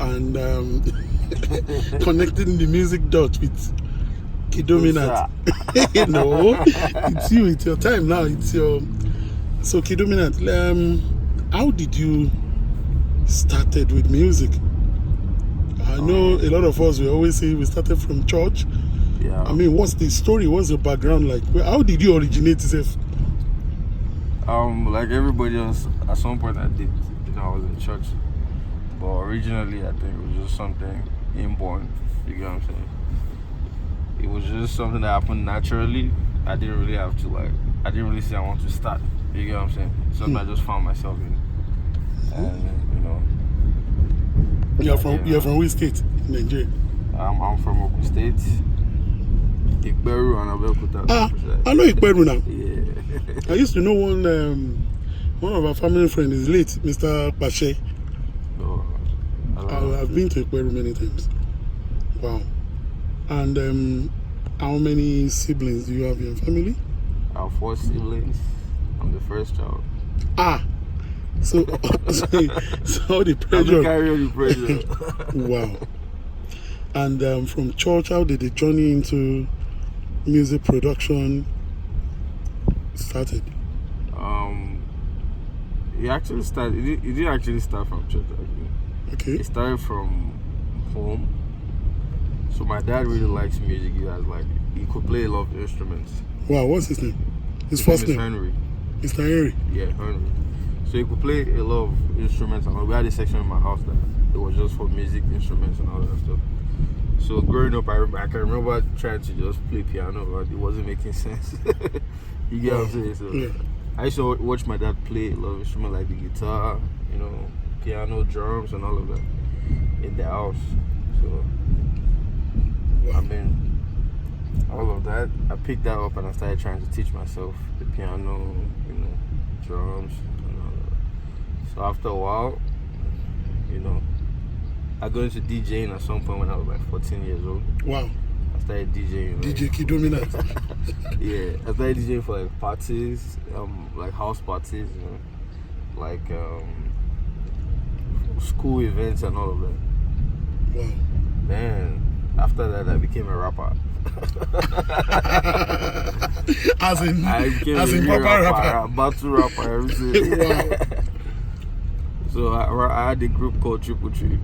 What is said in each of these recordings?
and connecting the music dot with Kiddominant. No, it's you. It's your time now. It's your. So Kiddominant, how did you started with music? I know a lot of us, we always say we started from church. Yeah. I mean, what's the story? What's the background like? How did you originate yourself? Like everybody else, at some point I did. I was in church, but originally I think it was just something inborn. You get what I'm saying? It was just something that happened naturally. I didn't really have to I didn't really say I want to start. You get what I'm saying? Something I just found myself in, and You're from which state in Nigeria? I'm from Ogun State, Ikperu and Abeokuta. I know Ikperu now. Yeah. I used to know one of our family friends is late, Mr. Pache. I've been to Ikperu many times. Wow. And how many siblings do you have in your family? I have 4 siblings. I'm the first child. So the pressure. Carry the pressure. Wow. And from church, how did the journey into music production started? It didn't actually start from church. Okay. It started from home. So my dad really likes music. He could play a lot of instruments. Wow, what's his name? His first name? Henry. Mr. Henry. Yeah, Henry. So he could play a lot of instruments, and we had a section in my house that it was just for music instruments and all that stuff. So growing up, I can remember trying to just play piano, but it wasn't making sense. You get what I'm saying? So yeah. I used to watch my dad play a lot of instruments like the guitar, piano, drums, and all of that in the house. So I mean, all of that, I picked that up and I started trying to teach myself the piano, drums, and all that. So after a while, I got into DJing at some point when I was like 14 years old. Wow. I started DJing. DJ Kiddominant. Yeah, I started DJing for like parties, like house parties, like school events and all of that. Wow. Then after that, I became a rapper. as in Papa rapper, battle rapper, everything. Wow. So I had a group called Triple Tree.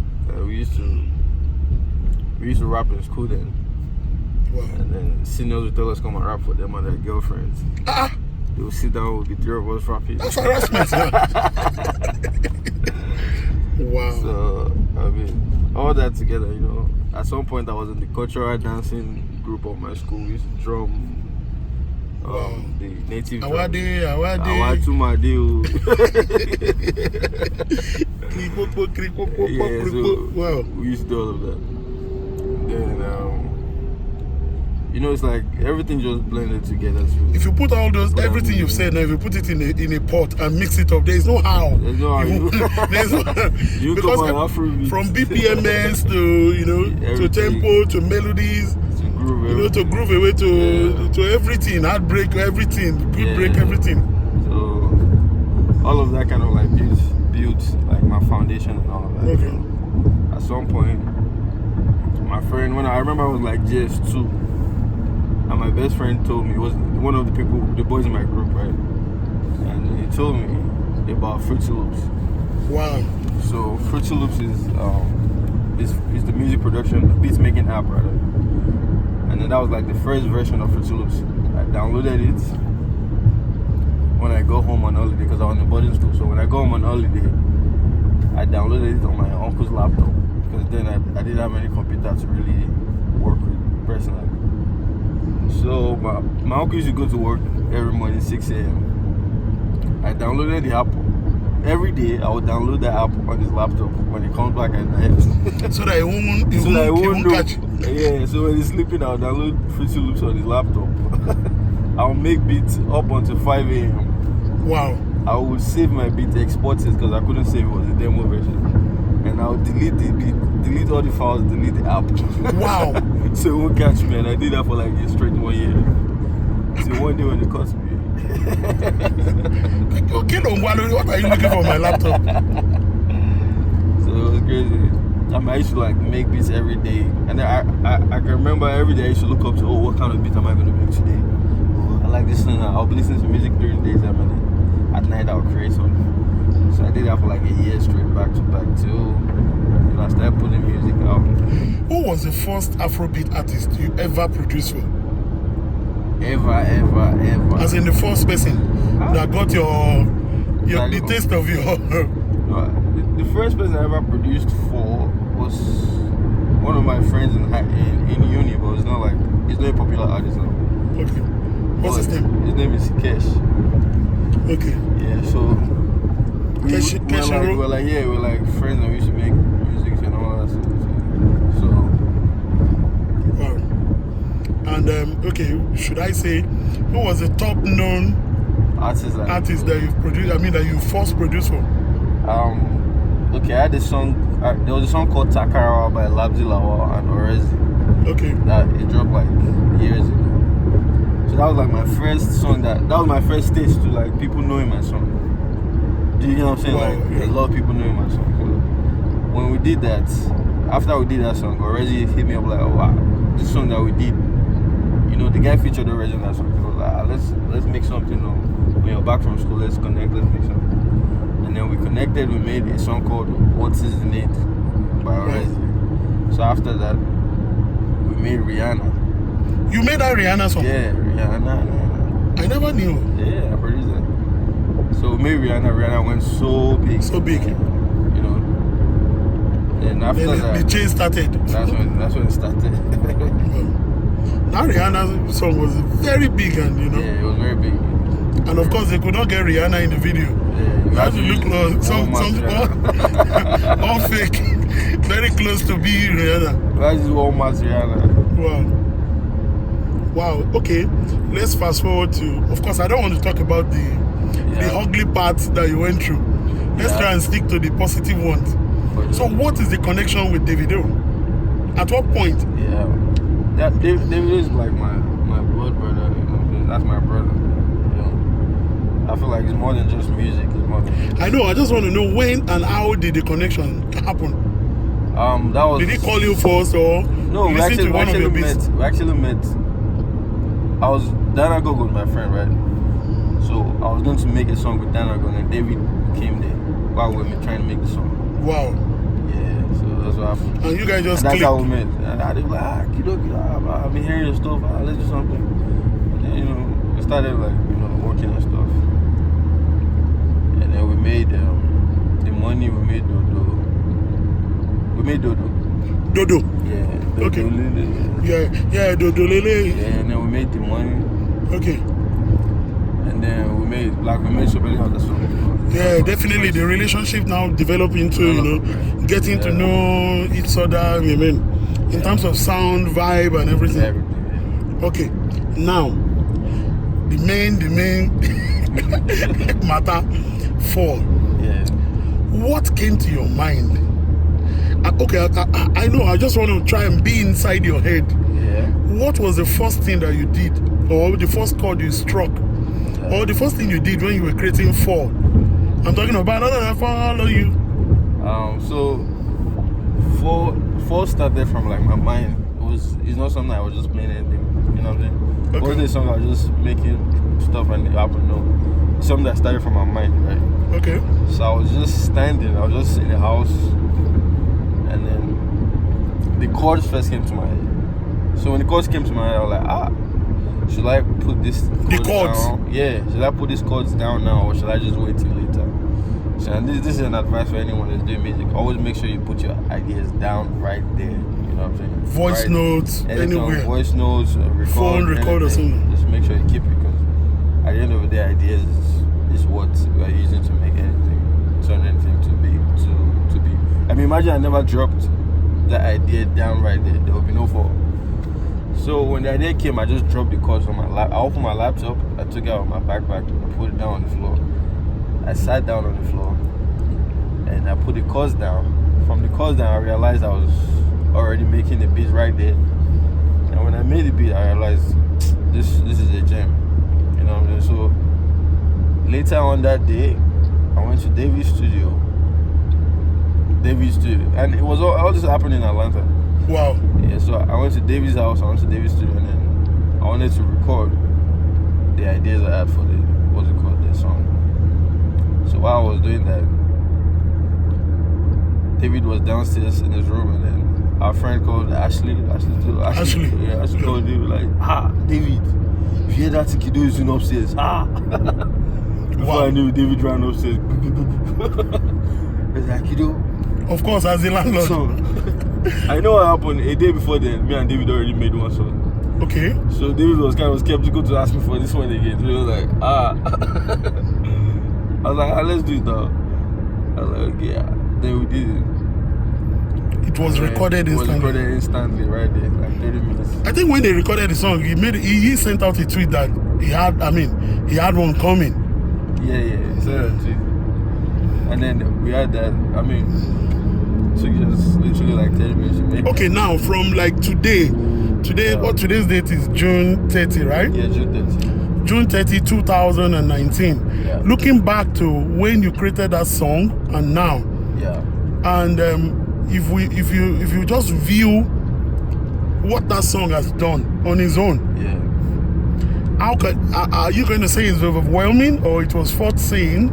We used to rap in school then. Wow. And then seniors would tell us come and rap for them and their girlfriends. They would sit down with the 3 of us rapping. That's harassment. Wow. So I mean, all that together, at some point I was in the cultural dancing group of my school. We used to drum the native drum. Awade. Yeah, so wow. we used to do all of that. Then it's like everything just blended together. So if you put all those, everything you've said now, if you put it in a pot and mix it up, there's no how. There's no how. There's no, you because come on Afrobeats. From BPMs to to tempo to melodies, to groove away to everything, heartbreak, everything, beat break, everything. So all of that kind of like built like my foundation and all of that. Okay. So, at some point, my friend, I remember I was like JS2. And my best friend told me, it was one of the boys in my group, right? And he told me about Fruity Loops. Wow. So Fruity Loops is the music production, the beats making app, rather. And then that was like the first version of Fruity Loops. I downloaded it when I go home on holiday because I was in boarding school. So when I go home on holiday, I downloaded it on my uncle's laptop because then I didn't have any computer to really work with personally. So my uncle used to go to work every morning 6 a.m. I downloaded the app. Every day I would download the app on his laptop when he comes back at night. So that he won't catch you. Yeah, so when he's sleeping, I'll download Fruity Loops on his laptop. I'll make beats up until 5 a.m. Wow. I would save my beat, export it because I couldn't save it, was a demo version. And I'll delete the beat, delete all the files, delete the app. Wow. So it won't catch me, and I did that for like a straight 1 year. So one day when it caught me. Okay, what are you looking for on my laptop? So it was crazy. I used to like make beats every day, and then I can remember every day I used to look up to, what kind of beat am I going to make today? Oh, I like this thing. I'll be listening to music during the daytime, and then at night I'll create something. So I did that for like a year straight, back to back, till I started putting music out. Who was the first Afrobeat artist you ever produced for? Ever. As in the first person that got the taste of your. The first person I ever produced for was one of my friends in uni, but it's not a popular artist now. Okay. What's his name? His name is Kesh. Okay. Yeah, so we're like friends, and we used to make music and all that stuff. So wow. And okay, should I say who was the top known artist that you've produced? I mean, that you first produced for? Okay, I had a song. There was a song called Takarawa by Labzi Lawal and Orezi. Okay. That it dropped like years ago. So that was like my first song. That was my first stage to like people knowing my song. Do you know what I'm saying? Wow, yeah. A lot of people knowing my song. So when we did that, after we did that song, Orezi hit me up like, oh wow, this song that we did. You know, the guy featured Orezi in that song. So I was like, let's make something. When you're back from school, let's connect. Let's make something. And then we connected, we made a song called What Is In It by Orezi. So after that, we made Rihanna. You made that Rihanna song? Yeah, Rihanna. I never knew. Yeah, I produced it. So we made Rihanna. Rihanna went so big. So big. You know. And after that, the change started. That's when it started. That Rihanna song was very big, and you know. Yeah, it was very big. And of course, they could not get Rihanna in the video. Yeah, you have to look close. All fake. Very close to be Rihanna. That's just Walmart's Rihanna. Wow. Okay. Let's fast forward to. Of course, I don't want to talk about the ugly parts that you went through. Let's try and stick to the positive ones. So, what is the connection with Davido? At what point? Yeah. Davido is like my blood brother. You know, that's my brother. I feel like it's more than just music. It's more than I know. I just want to know when and how did the connection happen? That was. Did he call you first or no? We actually met. I was Danago with my friend, right? So I was going to make a song with Danago, and David came there while we were trying to make the song. Wow. Yeah. So that's what happened. And you guys just clicked. That's how we met. And I was like, Kiddo, I've been hearing your stuff. Let's do something. And then, you know, we started like working and stuff. And then we made the money. We made Dodo. Dodo. Yeah. Dodo Okay. Lele. Yeah. Dodo Lele. Yeah. And then we made the money. Okay. And then we made so many other songs. Yeah, definitely. The relationship now develop into getting to know each other. I mean, in terms of sound, vibe, and everything. Everything. Okay. Now, the main matter for. Yeah. What came to your mind? Okay, I know. I just want to try and be inside your head. Yeah. What was the first thing that you did, or the first chord you struck, or the first thing you did when you were creating Fall? I'm talking about Follow You. So Fall started from like my mind. It's not something I was just playing anything. You know what I'm saying? Okay. It wasn't a song I was just making stuff and it happened. No, it's something that started from my mind, right? Okay. So I was just standing. I was just in the house, and then the chords first came to my head. So when the chords came to my head, I was like, should I put this chords down? Yeah, should I put these chords down now, or should I just wait till later? So and this is an advice for anyone that's doing music. Always make sure you put your ideas down right there. You know what I'm saying? Voice notes, anywhere. Voice notes, phone record or something. Just make sure you keep it, because at the end of the day, ideas is what we are using to make anything, turn anything to be. I mean, imagine I never dropped that idea down right there. There would be no fall. So when the idea came, I just dropped the chords on my lap. I opened my laptop, I took it out of my backpack, I put it down on the floor. I sat down on the floor and I put the chords down. From the chords down, I realized I was already making the beat right there. And when I made the beat, I realized this is a gem. You know what I'm saying? So later on that day, I went to David's studio David's studio, and it was all this happened in Atlanta. Wow. Yeah, so I went to David's house, I went to David's studio, and then I wanted to record the ideas I had for the song. So while I was doing that, David was downstairs in his room, and then our friend called Ashley. Ashley. Yeah, Ashley called David like, David, you hear that Kiddo is doing upstairs? Before I knew, David ran upstairs. It's like, Kiddo. Of course, as a landlord. So, I know what happened. A day before then, me and David already made one song. Okay. So David was kind of skeptical to ask me for this one again. So he was like, I was like, let's do it now. I was like, okay, yeah. Then we did it. It was recorded instantly. It was recorded instantly right there, like 30 minutes. I think when they recorded the song, he sent out a tweet that he had one coming. Yeah, he sent out a tweet. And then we had that, it took just literally like 30 minutes to make. Okay, now from like today, today's date is June 30, right? Yeah, June 30. June 30, 2019. Yeah. Looking back to when you created that song and now. Yeah. And if you just view what that song has done on its own, yeah. Are you going to say it's overwhelming, or it was worth saying,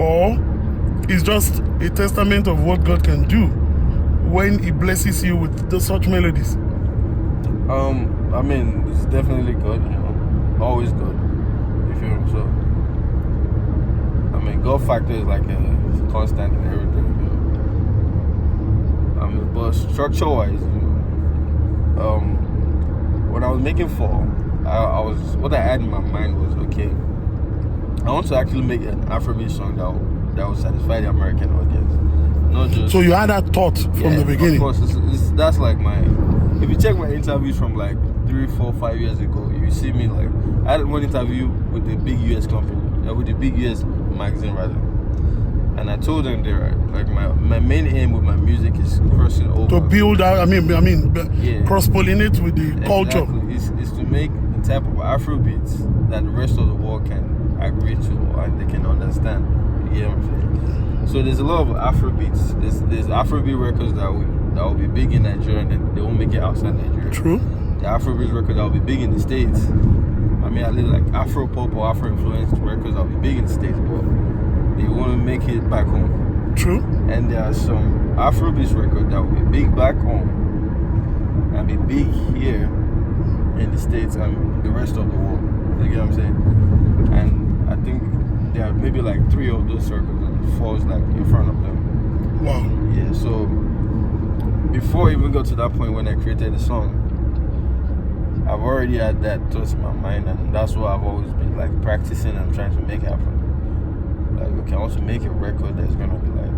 or it's just a testament of what God can do when He blesses you with such melodies? It's definitely good, always good. You feel me? So, God factor is like a constant in everything. But structure-wise, when I was making Fall, what I had in my mind was, okay, I want to actually make an Afrobeat song that will satisfy the American audience, not just. So you had that thought from the beginning. Of course, that's like my. If you check my interviews from like 3, 4, 5 years ago, you see me like I had one interview with a big US company, with a big US magazine rather. And I told them there, like my main aim with my music is crossing over. To build out, cross-pollinate with the culture. Exactly. Is to make the type of Afrobeats that the rest of the world can agree to and they can understand. You know what I'm saying? So there's a lot of Afrobeats. There's Afrobeat records that will be big in Nigeria and then they won't make it outside Nigeria. True. The Afrobeat record that will be big in the States. I live like Afro-pop or Afro-influenced records that will be big in the States, but they want to make it back home. True. And there are some Afrobeats records that will be big back home and be big here in the States and the rest of the world. You get what I'm saying? And I think there are maybe like 3 of those circles and Fall's like in front of them. Wow. Yeah, so before I even got to that point when I created the song, I've already had that thought in my mind, and that's what I've always been like practicing and trying to make happen. Like, okay, I want to make a record that's gonna be like